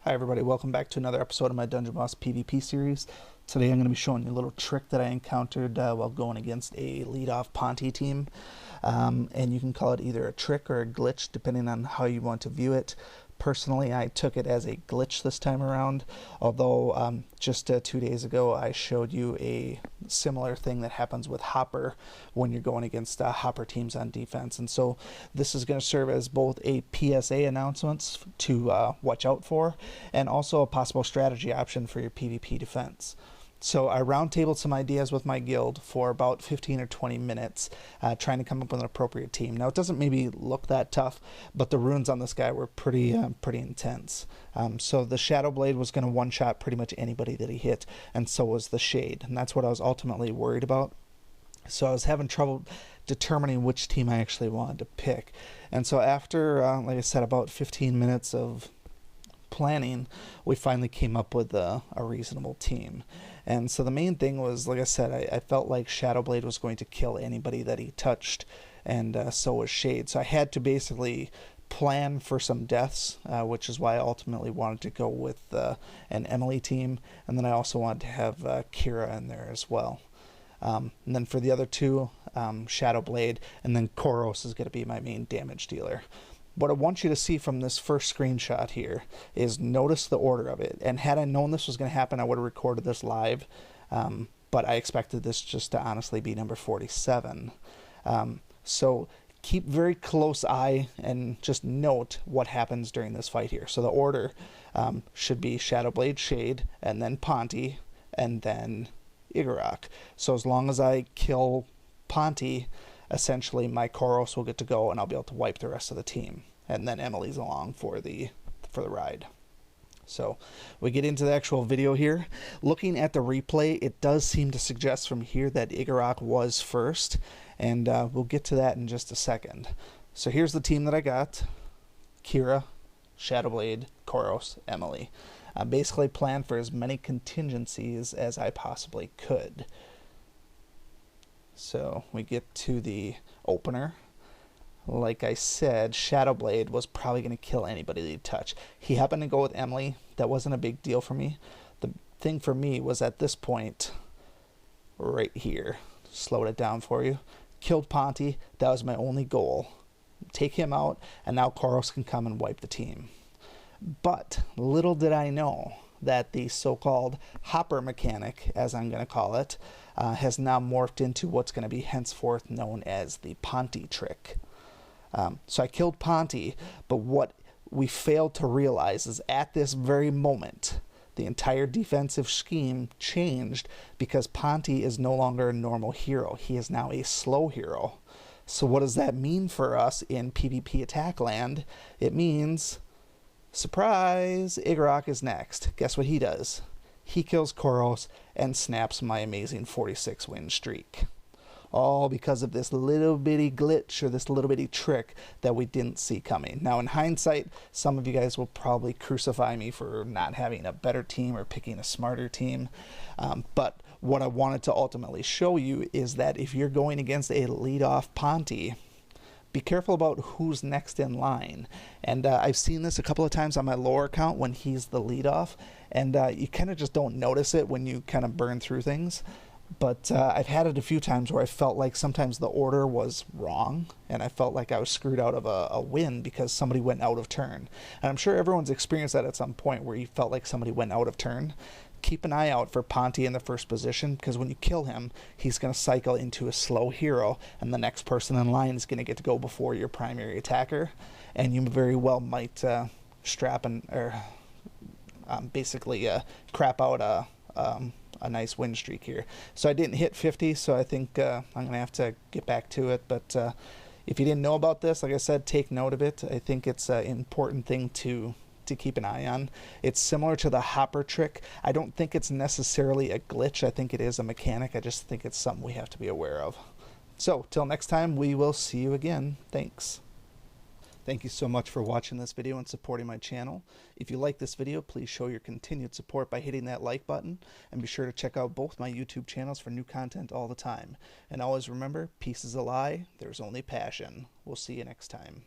Hi everybody, welcome back to another episode of my Dungeon Boss PvP series. Today I'm going to be showing you a little trick that I encountered while going against a lead-off Ponti team. And you can call it either a trick or a glitch depending on how you want to view it. Personally, I took it as a glitch this time around, although just 2 days ago I showed you a similar thing that happens with Hopper when you're going against Hopper teams on defense. And so this is going to serve as both a PSA announcements to watch out for, and also a possible strategy option for your PvP defense. So I roundtabled some ideas with my guild for about 15 or 20 minutes, trying to come up with an appropriate team. Now, it doesn't maybe look that tough, but the runes on this guy were pretty intense. So the Shadow Blade was going to one-shot pretty much anybody that he hit, and so was the Shade, and that's what I was ultimately worried about. So I was having trouble determining which team I actually wanted to pick. And so after, like I said, about 15 minutes of planning, we finally came up with a reasonable team. And so the main thing was, like I said, I felt like Shadowblade was going to kill anybody that he touched, and so was Shade. So I had to basically plan for some deaths, which is why I ultimately wanted to go with an Emily team, and then I also wanted to have Kira in there as well. And then for the other two, Shadowblade, and then Koros is going to be my main damage dealer. What I want you to see from this first screenshot here is notice the order of it. And had I known this was going to happen, I would have recorded this live. But I expected this just to honestly be number 47. So keep very close eye and just note what happens during this fight here. So the order should be Shadowblade, Shade, and then Ponti, and then Igorok. So as long as I kill Ponti, essentially my Koros will get to go and I'll be able to wipe the rest of the team, and then Emily's along for the ride. So we get into the actual video here. Looking at the replay, it does seem to suggest from here that Igorok was first, and we'll get to that in just a second. So here's the team that I got: Kira, Shadowblade, Koros, Emily. I basically planned for as many contingencies as I possibly could. So we get to the opener. Like I said, Shadowblade was probably going to kill anybody that he'd touch. He happened to go with Emily. That wasn't a big deal for me. The thing for me was at this point, right here, slowed it down for you, killed Ponti. That was my only goal. Take him out, and now Koros can come and wipe the team. But little did I know that the so-called Hopper mechanic, as I'm going to call it, has now morphed into what's going to be henceforth known as the Ponti trick. So I killed Ponti, but what we failed to realize is at this very moment, the entire defensive scheme changed because Ponti is no longer a normal hero. He is now a slow hero. So what does that mean for us in PvP attack land? It means, surprise, Igorok is next. Guess what he does? He kills Koros and snaps my amazing 46 win streak. All because of this little bitty glitch or this little bitty trick that we didn't see coming. Now in hindsight, some of you guys will probably crucify me for not having a better team or picking a smarter team. But what I wanted to ultimately show you is that if you're going against a lead-off Ponti, be careful about who's next in line. And I've seen this a couple of times on my lower account when he's the lead-off, and you kind of just don't notice it when you kind of burn through things. But I've had it a few times where I felt like sometimes the order was wrong, and I felt like I was screwed out of a win because somebody went out of turn. And I'm sure everyone's experienced that at some point where you felt like somebody went out of turn. Keep an eye out for Ponti in the first position, because when you kill him, he's going to cycle into a slow hero, and the next person in line is going to get to go before your primary attacker, and you very well might strap and basically crap out a nice win streak here. So I didn't hit 50, so I think I'm going to have to get back to it. But if you didn't know about this, like I said, take note of it. I think it's an important thing to keep an eye on. It's similar to the Hopper trick. I don't think it's necessarily a glitch. I think it is a mechanic. I just think it's something we have to be aware of. So, till next time, we will see you again. Thanks. Thank you so much for watching this video and supporting my channel. If you like this video, please show your continued support by hitting that like button, and be sure to check out both my YouTube channels for new content all the time. And always remember, peace is a lie, there's only passion. We'll see you next time.